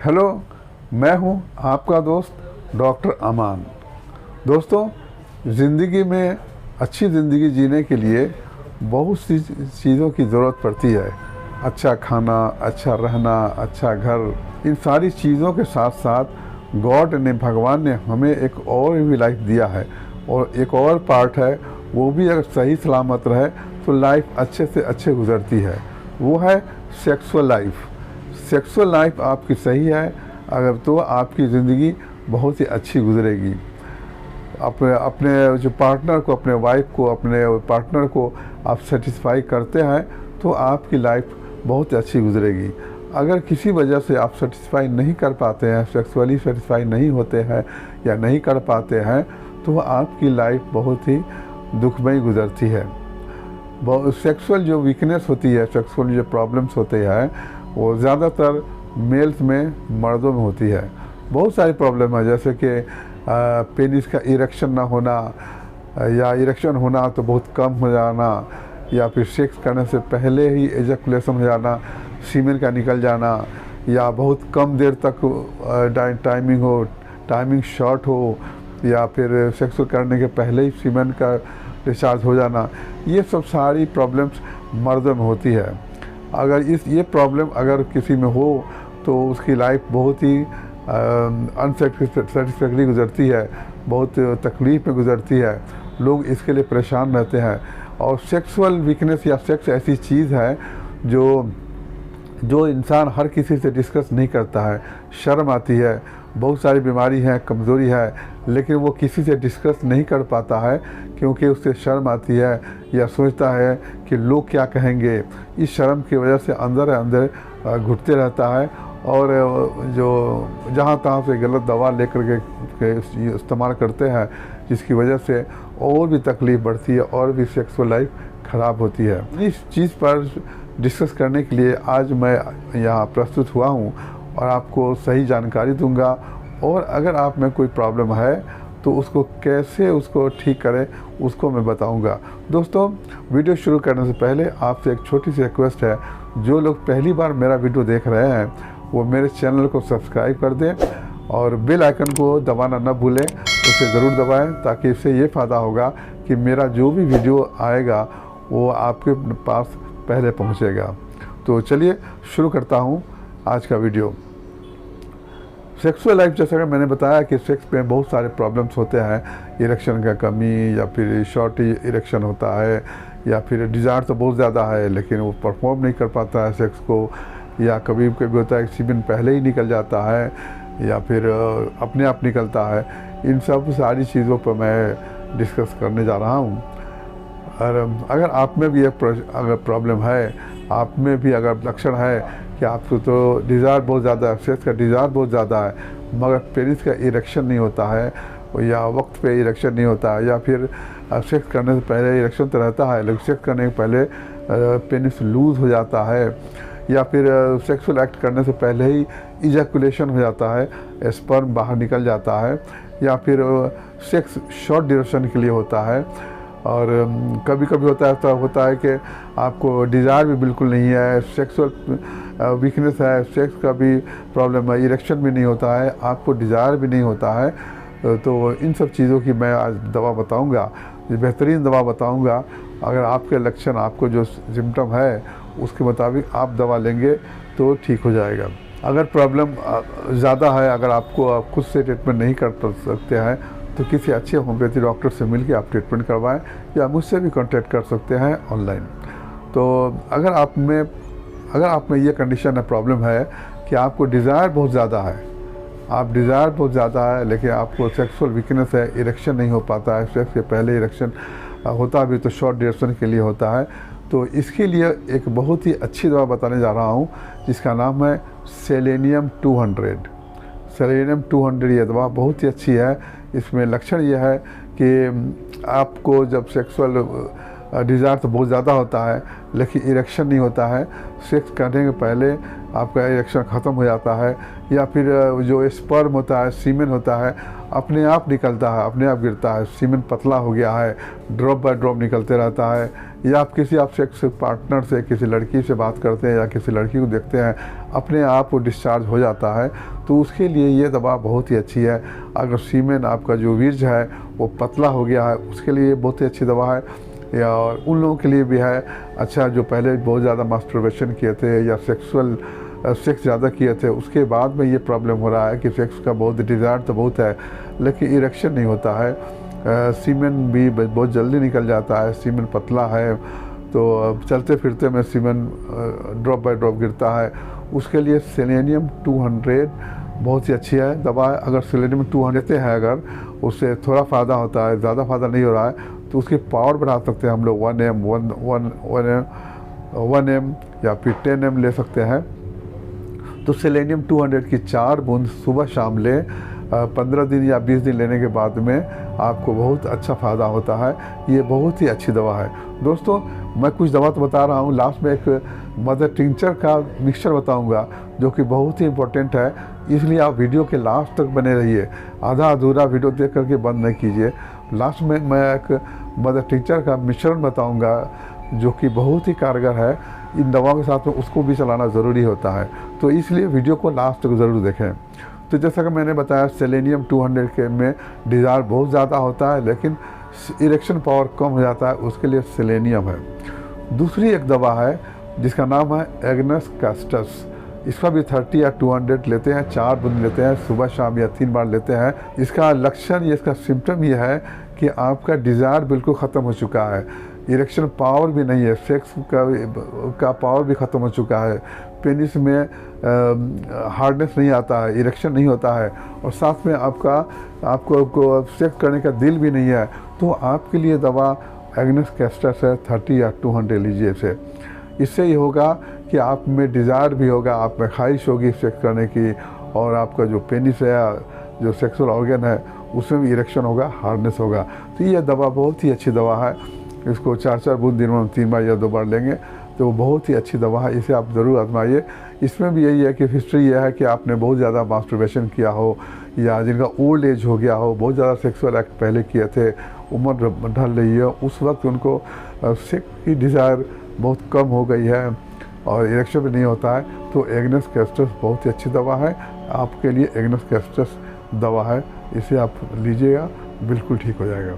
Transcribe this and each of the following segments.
Hello, मैं हूं आपका दोस्त डॉक्टर अमान। दोस्तों, ज़िंदगी में अच्छी ज़िंदगी जीने के लिए बहुत सी चीज़ों की ज़रूरत पड़ती है। अच्छा खाना, अच्छा रहना, अच्छा घर, इन सारी चीज़ों के साथ साथ गॉड ने, भगवान ने हमें एक और भी लाइफ दिया है, और एक और पार्ट है, वो भी अगर सही सलामत रहे तो लाइफ अच्छे से अच्छे गुजरती है। वो है सेक्सुअल लाइफ। सेक्सुअल लाइफ आपकी सही है अगर, तो आपकी ज़िंदगी बहुत ही अच्छी गुजरेगी। अपने अपने जो पार्टनर को, अपने वाइफ को, अपने पार्टनर को आप सेटिस्फाई करते हैं तो आपकी लाइफ बहुत ही अच्छी गुजरेगी। अगर किसी वजह से आप सेटिस्फाई नहीं कर पाते हैं, सेक्सुअली सेटिस्फाई नहीं होते हैं या नहीं कर पाते हैं, तो आपकी लाइफ बहुत ही दुखमयी गुजरती है। सेक्सुअल जो वीकनेस होती है, सेक्सुअल जो प्रॉब्लम्स होते हैं, वो ज़्यादातर मेल्स में, मर्दों में होती है। बहुत सारी प्रॉब्लम है, जैसे कि पेनिस का इरेक्शन ना होना, या इरेक्शन होना तो बहुत कम हो जाना, या फिर सेक्स करने से पहले ही एजैकुलेशन हो जाना, सीमेन का निकल जाना, या बहुत कम देर तक टाइमिंग हो, टाइमिंग शॉर्ट हो, या फिर सेक्स करने के पहले ही सीमेन का डिस्चार्ज हो जाना। ये सब सारी प्रॉब्लम्स मर्दों में होती है। अगर ये प्रॉब्लम अगर किसी में हो तो उसकी लाइफ बहुत ही अनसेटिस्फैक्टरी गुजरती है, बहुत तकलीफ़ में गुजरती है। लोग इसके लिए परेशान रहते हैं। और सेक्सुअल वीकनेस या सेक्स ऐसी चीज़ है जो इंसान हर किसी से डिस्कस नहीं करता है। शर्म आती है, बहुत सारी बीमारी है, कमज़ोरी है, लेकिन वो किसी से डिस्कस नहीं कर पाता है क्योंकि उससे शर्म आती है, या सोचता है कि लोग क्या कहेंगे। इस शर्म की वजह से अंदर घुटते रहता है, और जो जहाँ तहाँ से गलत दवा लेकर के इस्तेमाल करते हैं, जिसकी वजह से और भी तकलीफ़ बढ़ती है और भी सेक्सुअल लाइफ ख़राब होती है। इस चीज़ पर डिस्कस करने के लिए आज मैं यहाँ प्रस्तुत हुआ हूँ और आपको सही जानकारी दूंगा। और अगर आप में कोई प्रॉब्लम है तो उसको कैसे ठीक करें, उसको मैं बताऊंगा। दोस्तों, वीडियो शुरू करने से पहले आपसे एक छोटी सी रिक्वेस्ट है। जो लोग पहली बार मेरा वीडियो देख रहे हैं वो मेरे चैनल को सब्सक्राइब कर दें, और बेल आइकन को दबाना न भूलें, उसे ज़रूर दबाएं, ताकि इससे ये फ़ायदा होगा कि मेरा जो भी वीडियो आएगा वो आपके पास पहले पहुंचेगा। तो चलिए शुरू करता हूं आज का वीडियो। सेक्सुअल लाइफ, जैसा कि मैंने बताया कि सेक्स में बहुत सारे प्रॉब्लम्स होते हैं। इरेक्शन का कमी, या फिर शॉर्ट इरेक्शन होता है, या फिर डिज़ायर तो बहुत ज़्यादा है लेकिन वो परफॉर्म नहीं कर पाता है सेक्स को, या कभी कभी होता है कि सीमेन पहले ही निकल जाता है, या फिर अपने आप निकलता है। इन सब सारी चीज़ों पर मैं डिस्कस करने जा रहा हूँ। और अगर आप में भी अगर प्रॉब्लम है, आप में भी अगर लक्षण है कि आपको तो डिज़ायर बहुत ज़्यादा है, सेक्स का डिज़ायर बहुत ज़्यादा है, मगर पेनिस का इरेक्शन नहीं होता है, या वक्त पे इरेक्शन नहीं होता है, या फिर सेक्स करने से पहले इरेक्शन तो रहता है लेकिन सेक्स करने के पहले पेनिस लूज़ हो जाता है, या फिर सेक्सुअल एक्ट करने से पहले ही इजैकुलेशन हो जाता है, स्पर्म बाहर निकल जाता है, या फिर सेक्स शॉर्ट ड्यूरेशन के लिए होता है। और कभी कभी होता है कि आपको डिज़ायर भी बिल्कुल नहीं है, सेक्सुअल वीकनेस है, सेक्स का भी प्रॉब्लम है, इरेक्शन भी नहीं होता है, आपको डिज़ायर भी नहीं होता है। तो इन सब चीज़ों की मैं आज दवा बताऊंगा, बेहतरीन दवा बताऊंगा। अगर आपके लक्षण, आपको जो सिम्टम है उसके मुताबिक आप दवा लेंगे तो ठीक हो जाएगा। अगर प्रॉब्लम ज़्यादा है, अगर आप खुद से ट्रीटमेंट नहीं कर सकते हैं, तो किसी अच्छे होम्योपैथी डॉक्टर से मिलकर आप ट्रीटमेंट करवाएं, या मुझसे भी कांटेक्ट कर सकते हैं ऑनलाइन। तो अगर आप में ये कंडीशन है, प्रॉब्लम है कि आपको डिज़ायर बहुत ज़्यादा है, डिज़ायर बहुत ज़्यादा है लेकिन आपको सेक्सुअल वीकनेस है, इरेक्शन नहीं हो पाता है, सेक्स के पहले इरेक्शन होता भी तो शॉर्ट ड्यूरेशन के लिए होता है, तो इसके लिए एक बहुत ही अच्छी दवा बताने जा रहा हूँ, जिसका नाम है सेलेनियम 200। सेलेनियम 200 ये दवा बहुत ही अच्छी है। इसमें लक्षण यह है कि आपको जब सेक्सुअल डिज़ायर तो बहुत ज़्यादा होता है लेकिन इरेक्शन नहीं होता है, सेक्स करने के पहले आपका इरेक्शन ख़त्म हो जाता है, या फिर जो स्पर्म होता है, सीमेन होता है, अपने आप निकलता है, अपने आप गिरता है, सीमेन पतला हो गया है, ड्रॉप बाय ड्रॉप निकलते रहता है, या आप किसी आप सेक्स पार्टनर से, किसी लड़की से बात करते हैं या किसी लड़की को देखते हैं, अपने आप वो डिस्चार्ज हो जाता है, तो उसके लिए ये दवा बहुत ही अच्छी है। अगर सीमेन आपका जो वीर्य है वो पतला हो गया है, उसके लिए बहुत ही अच्छी दवा है। या उन लोगों के लिए भी है अच्छा, जो पहले बहुत ज़्यादा मास्टरबेशन किए थे या सेक्स ज़्यादा किए थे, उसके बाद में ये प्रॉब्लम हो रहा है कि सेक्स का बहुत डिज़ायर तो बहुत है लेकिन इरेक्शन नहीं होता है, सीमेन भी बहुत जल्दी निकल जाता है, सीमेन पतला है, तो चलते फिरते में सीमेन ड्रॉप बाय ड्रॉप गिरता है। उसके लिए सेलेनियम 200 बहुत ही अच्छी है दवा है। अगर सेलेनियम 200 लेते हैं, अगर उससे थोड़ा फ़ायदा होता है, ज़्यादा फ़ायदा नहीं हो रहा है, तो उसकी पावर बढ़ा सकते हैं हम लोग 1 एम या फिर 10 एम ले सकते हैं। तो सेलेनियम 200 की 4 बूंद सुबह शाम लें, 15 दिन या 20 दिन लेने के बाद में आपको बहुत अच्छा फ़ायदा होता है। ये बहुत ही अच्छी दवा है। दोस्तों, मैं कुछ दवा तो बता रहा हूँ, लास्ट में एक मदर टिंचर का मिक्सचर बताऊँगा जो कि बहुत ही इम्पोर्टेंट है, इसलिए आप वीडियो के लास्ट तक बने रहिए, आधा अधूरा वीडियो देख करके बंद नहीं कीजिए। लास्ट में मैं एक मदर टिंचर का मिश्रण बताऊँगा जो कि बहुत ही कारगर है। इन दवाओं के साथ में उसको भी चलाना ज़रूरी होता है, तो इसलिए वीडियो को लास्ट तक ज़रूर देखें। तो जैसा कि मैंने बताया, सेलेनियम 200 के में डिज़ायर बहुत ज़्यादा होता है लेकिन इरेक्शन पावर कम हो जाता है, उसके लिए सेलेनियम है। दूसरी एक दवा है जिसका नाम है एग्नस कैस्टस। इसका भी 30 या 200 लेते हैं, 4 बूंद लेते हैं, सुबह शाम या 3 बार लेते हैं। इसका लक्षण, ये इसका सिम्टम ये है कि आपका डिज़ायर बिल्कुल ख़त्म हो चुका है, इरेक्शन पावर भी नहीं है, सेक्स का पावर भी ख़त्म हो चुका है, पेनिस में हार्डनेस नहीं आता है, इरेक्शन नहीं होता है, और साथ में आपको सेक्स करने का दिल भी नहीं है, तो आपके लिए दवा एग्नस कैस्टस है। 30 या 200 लीजिए इसे। इससे ये होगा कि आप में डिज़ायर भी होगा, आप में ख्वाहिश होगी सेक्स करने की, और आपका जो पेनिस है, जो सेक्सुअल ऑर्गन है, उसमें भी इरेक्शन होगा, हार्डनेस होगा। तो ये दवा बहुत ही अच्छी दवा है। इसको 4-4 बूंद दिन में 3 बार या 2 बार लेंगे तो वो बहुत ही अच्छी दवा है, इसे आप ज़रूर आजमाइए। इसमें भी यही है कि हिस्ट्री यह है कि आपने बहुत ज़्यादा मास्टरबेशन किया हो, या जिनका ओल्ड एज हो गया हो, बहुत ज़्यादा सेक्सुअल एक्ट पहले किए थे, उम्र ढल रही है, उस वक्त उनको सेक्स की डिज़ायर बहुत कम हो गई है और इरेक्शन भी नहीं होता है, तो एग्नस कैस्टस बहुत ही अच्छी दवा है। आपके लिए एग्नस कैस्टस दवा है, इसे आप लीजिएगा, बिल्कुल ठीक हो जाएगा।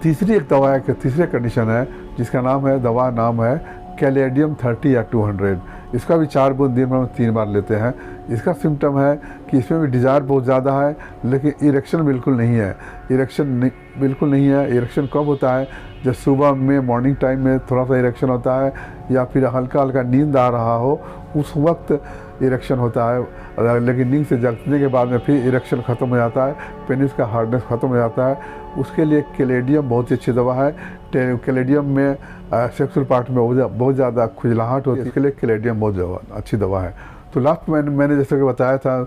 तीसरी एक दवा है, तीसरी कंडीशन है जिसका नाम है कैलेडियम 30 या 200। इसका भी 4 बूंद दिन में 3 बार लेते हैं। इसका सिम्टम है कि इसमें भी डिज़ायर बहुत ज़्यादा है लेकिन इरेक्शन बिल्कुल नहीं है। बिल्कुल नहीं है। इरेक्शन कब होता है? जब सुबह में मॉर्निंग टाइम में थोड़ा सा इरेक्शन होता है, या फिर हल्का हल्का नींद आ रहा हो, उस वक्त इरेक्शन होता है। लेकिन नींद से जगने के बाद में फिर इरेक्शन ख़त्म हो जाता है, पेनिस का हार्डनेस ख़त्म हो जाता है। उसके लिए कैलेडियम बहुत ही अच्छी दवा है। कैलेडियम में सेक्सुअल पार्ट में बहुत ज़्यादा खुजलाहट होती है, इसके लिए कैलेडियम बहुत अच्छी दवा है। तो लास्ट में मैंने जैसे कि बताया था,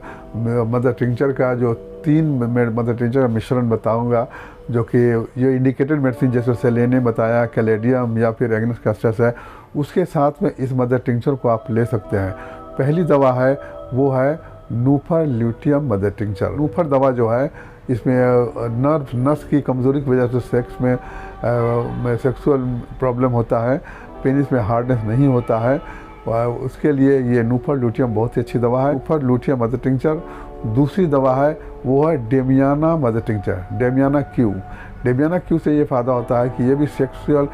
मदर टिंचर का जो 3 मदर टिंचर का मिश्रण बताऊंगा, जो कि ये इंडिकेटेड मेडिसिन जैसे सेलेनियम बताया, कैलेडियम या फिर एग्नस कैस्टस है, उसके साथ में इस मदर टिंचर को आप ले सकते हैं। पहली दवा है वो है नूफर ल्यूटियम मदर टिंचर। नूफर दवा जो है, इसमें नस की कमज़ोरी की वजह से सेक्स में सेक्सुअल प्रॉब्लम होता है, पेनिस में हार्डनेस नहीं होता है, उसके लिए ये नूफर ल्यूटियम बहुत ही अच्छी दवा है। नूफर ल्यूटियम मदर टिंचर। दूसरी दवा है वो है damiana mother tincture, damiana Q. Damiana Q से ये फ़ायदा होता है कि ये भी सेक्सुअल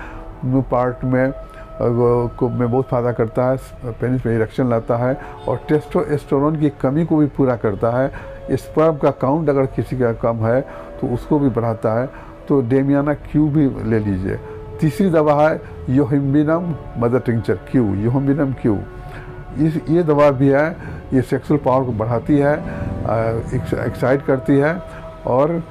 पार्ट में बहुत फ़ायदा करता है, पेनिस में इरेक्शन लाता है और टेस्टोस्टेरोन की कमी को भी पूरा करता है। स्पर्म का काउंट अगर किसी का कम है तो उसको भी बढ़ाता है, तो डेमियाना क्यू भी ले लीजिए। तीसरी दवा है योहिम्बिनम मदर टिंचर क्यू, योहिम्बिनम क्यू। ये दवा भी है, ये सेक्सुअल पावर को बढ़ाती है, एक्साइट करती है और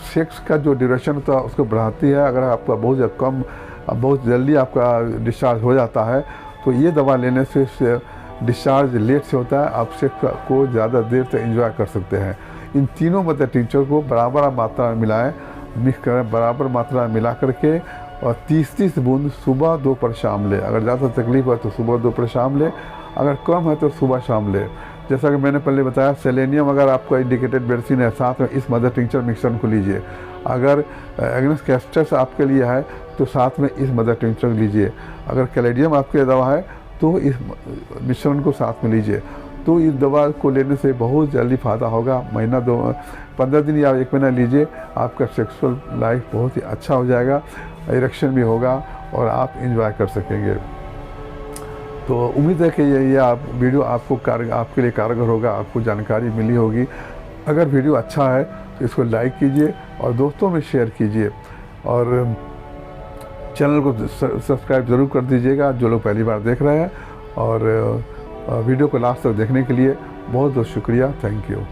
सेक्स का जो ड्यूरेशन होता है उसको बढ़ाती है। अगर आपका बहुत जल्दी आपका डिस्चार्ज हो जाता है तो ये दवा लेने से डिस्चार्ज लेट से होता है, आप सेक्स को ज़्यादा देर तक एंजॉय कर सकते हैं। इन तीनों मदर टिंचर को बराबर मात्रा में मिलाएं, मिक्स करें, बराबर मात्रा में मिला करके और 30-30 बूंद सुबह दोपहर शाम ले। अगर ज़्यादा तकलीफ है तो सुबह दोपहर शाम ले, अगर कम है तो सुबह शाम ले। जैसा कि मैंने पहले बताया, सेलेनियम अगर आपका इंडिकेटेड मेडिसिन है, साथ में इस मदर टिंचर मिक्सचर को लीजिए। अगर एग्नेस कैस्टस आपके लिए है तो साथ में इस मदर टिंचर लीजिए। अगर कैलेडियम आपके दवा है तो इस मिश्रण को साथ में लीजिए। तो इस दवा को लेने से बहुत जल्दी फ़ायदा होगा। महीना 15 दिन या 1 महीना लीजिए, आपका सेक्सुअल लाइफ बहुत ही अच्छा हो जाएगा, इरेक्शन भी होगा और आप इंजॉय कर सकेंगे। तो उम्मीद है कि ये आप वीडियो आपके लिए कारगर होगा, आपको जानकारी मिली होगी। अगर वीडियो अच्छा है तो इसको लाइक कीजिए और दोस्तों में शेयर कीजिए और चैनल को सब्सक्राइब ज़रूर कर दीजिएगा जो लोग पहली बार देख रहे हैं। और वीडियो को लास्ट तक देखने के लिए बहुत बहुत शुक्रिया। Thank you.